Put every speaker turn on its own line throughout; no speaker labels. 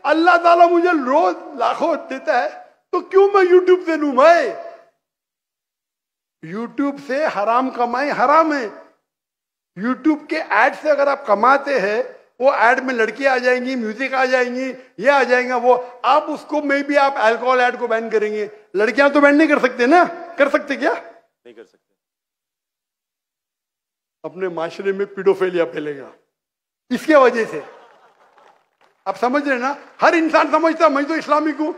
अल्लाह ताला मुझे रोज लाखों देता है, तो क्यों मैं यूट्यूब से लूं? भाई यूट्यूब से हराम कमाई हराम है। यूट्यूब के एड से अगर आप कमाते हैं, वो एड में लड़की आ जाएंगी, म्यूजिक आ जाएंगी, ये आ जाएगा वो, आप उसको में भी आप अल्कोहल एड को बैन करेंगे। लड़कियां तो बैन नहीं कर सकते ना? कर सकते क्या?
नहीं कर सकते।
अपने माशरे में पीडोफिलिया फैलेगा इसके वजह से। आप समझ रहे ना? हर इंसान समझता मैं तो इस्लामिक हूं।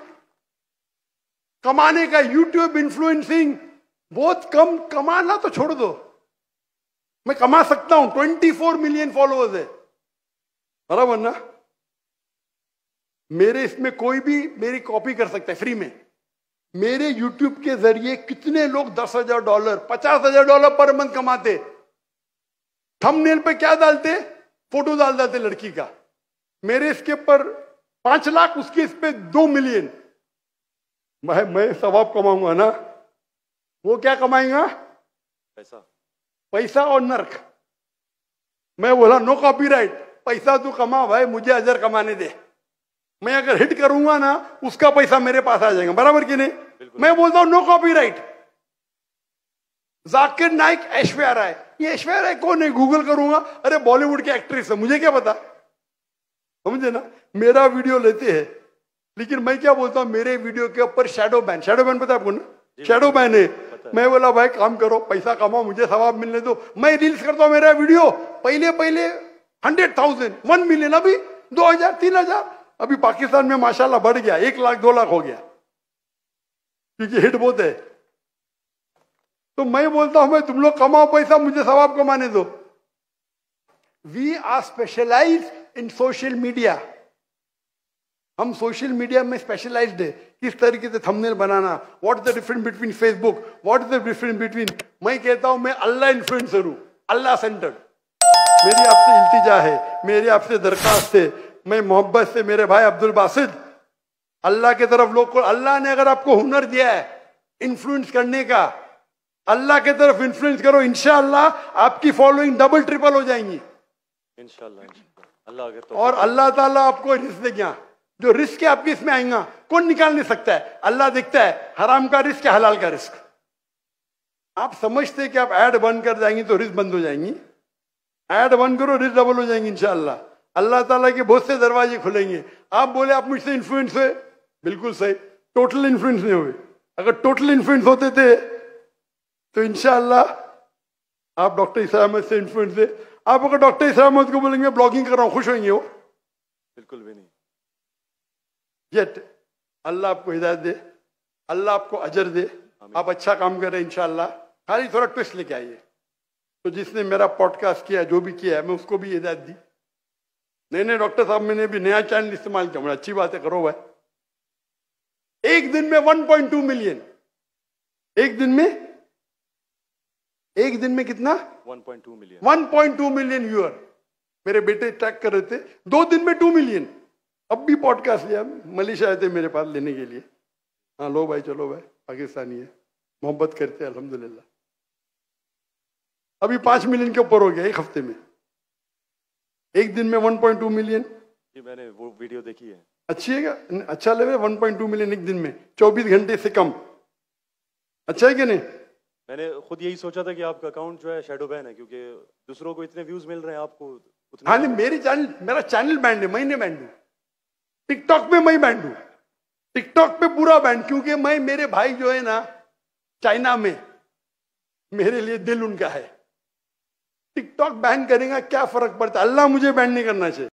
कमाने का यूट्यूब इन्फ्लुएंसिंग बहुत कम, कमाना तो छोड़ दो, मैं कमा सकता हूं। 24 मिलियन फॉलोअर्स है, बराबर ना? मेरे इसमें कोई भी मेरी कॉपी कर सकता है फ्री में। मेरे यूट्यूब के जरिए कितने लोग $10,000 $50,000 पर मंथ कमाते। थंबनेल पे क्या डालते? फोटो डाल देते लड़की का। मेरे इसके पर 5 लाख, उसके इस पे 2 मिलियन। मैं सवाब कमाऊंगा ना, वो क्या कमाएगा? पैसा और नर्क। मैं बोला नो कॉपीराइट, पैसा तू कमा भाई, मुझे अजर कमाने दे। मैं अगर हिट करूंगा ना, उसका पैसा मेरे पास आ जाएगा, बराबर कि नहीं? मैं बोलता हूं नो कॉपीराइट। जाकिर नाइक, ऐश्वर्या राय, ये ऐश्वर्या राय कौन है? गूगल करूंगा, अरे बॉलीवुड की एक्ट्रेस है, मुझे क्या पता? समझे ना? मेरा वीडियो लेते हैं, लेकिन मैं क्या बोलता हूं, मेरे वीडियो के ऊपर शैडो बैन। शैडो बैन पता है आपको ना? शैडो बैन है। मैं बोला भाई काम करो, पैसा कमाओ, मुझे सवाब मिलने दो। मैं रील्स करता हूं, मेरा वीडियो पहले 100,000 1 मिलियन, अभी 2,000 3,000। अभी पाकिस्तान में माशाल्लाह बढ़ गया, 1 लाख 2 लाख हो गया, क्योंकि हिट बहुत है। तो मैं बोलता हूं, मैं तुम लोग कमाओ पैसा, मुझे सवाब कमाने दो। We are specialize in social media. हम सोशल मीडिया में स्पेशलाइज्ड है। किस तरीके से थंबनेल बनाना, what is the difference between Facebook, what is the difference between. मैं कहता हूं मैं अल्लाह इन्फ्लुएंसर हूं, अल्लाह सेंटर्ड। मेरी आपसे इल्तिजा है, मेरी आपसे दरखास्त है, मैं मोहब्बत से मेरे भाई अब्दुल बासित, अल्लाह के तरफ लोग को, अल्लाह ने अगर आपको हुनर दिया है इन्फ्लुएंस करने का, अल्लाह के तरफ इन्फ्लुएंस करो, इंशाअल्लाह आपकी फॉलोइंग डबल ट्रिपल हो जाएंगी
इंशाअल्लाह। अल्लाह अगर तो,
और अल्लाह ताला आपको रिस्क देगा। जो रिस्क है आपके इसमें आएगा, कौन निकाल नहीं सकता है? अल्लाह देखता है हराम का रिस्क है, हलाल का रिस्क। आप समझते कि आप ऐड बंद कर जाएंगी तो रिस्क बंद हो जाएंगी। ऐड बंद करो, रिस्क डबल हो जाएंगी इंशाअल्लाह। अल्लाह ताला के बहुत से दरवाजे खुलेंगे। आप बोले आप मुझसे इन्फ्लुएंस हुए, बिल्कुल सही, टोटल इन्फ्लुएंस नहीं हुए। अगर टोटल इन्फ्लुएंस होते थे तो इंशाअल्लाह आप डॉक्टर इसरा अहमद से इन्फ्लुएंस थे। आप अगर डॉक्टर इसरा अहमद को बोलेंगे ब्लॉगिंग कर रहा हूं, खुश होंगे वो?
बिल्कुल भी नहीं।
येट अल्लाह आपको हिदायत दे, अल्लाह आपको अजर दे, आप अच्छा काम कर रहे हैं इंशाअल्लाह। खाली थोड़ा ट्विस्ट लेके आइए। तो जिसने मेरा पॉडकास्ट किया, जो भी किया है, मैं उसको भी हिदायत दी। नहीं डॉक्टर साहब, मैंने भी नया चैनल इस्तेमाल किया, बड़ा अच्छी बात है, करो भाई। एक दिन में 1.2 मिलियन, एक दिन में कितना?
1.2 मिलियन
1.2 मिलियन व्यूअर। मेरे बेटे ट्रैक कर रहे थे, 2 दिन में 2 मिलियन। अब भी पॉडकास्ट लिया, मलेशिया आए थे मेरे पास लेने के लिए। हाँ लो भाई, चलो भाई, पाकिस्तानी है, मोहब्बत करते हैं अल्हम्दुलिल्लाह। अभी 5 मिलियन के ऊपर हो गया एक हफ्ते में, एक दिन में 1.2 मिलियन।
जी मैंने वो वीडियो देखी है।
अच्छी है क्या? अच्छा लगे 1.2 मिलियन एक दिन में, 24 घंटे से कम। अच्छा है कि नहीं?
मैंने खुद यही सोचा था कि आपका अकाउंट जो है शैडो बैन है, क्योंकि दूसरों को इतने व्यूज मिल रहे हैं, आपको उतने।
हाँ नहीं, मेरा चैनल बैंड है, मैं नहीं बैंड हूं। टिकटॉक पे मैं बैंड हूं, टिकटॉक पे पूरा बैंड, क्योंकि मेरे भाई जो है ना चाइना में, मेरे लिए दिल उनका है। टिकटॉक बैन करेगा क्या फर्क पड़ता है? अल्लाह मुझे बैन नहीं करना चाहिए।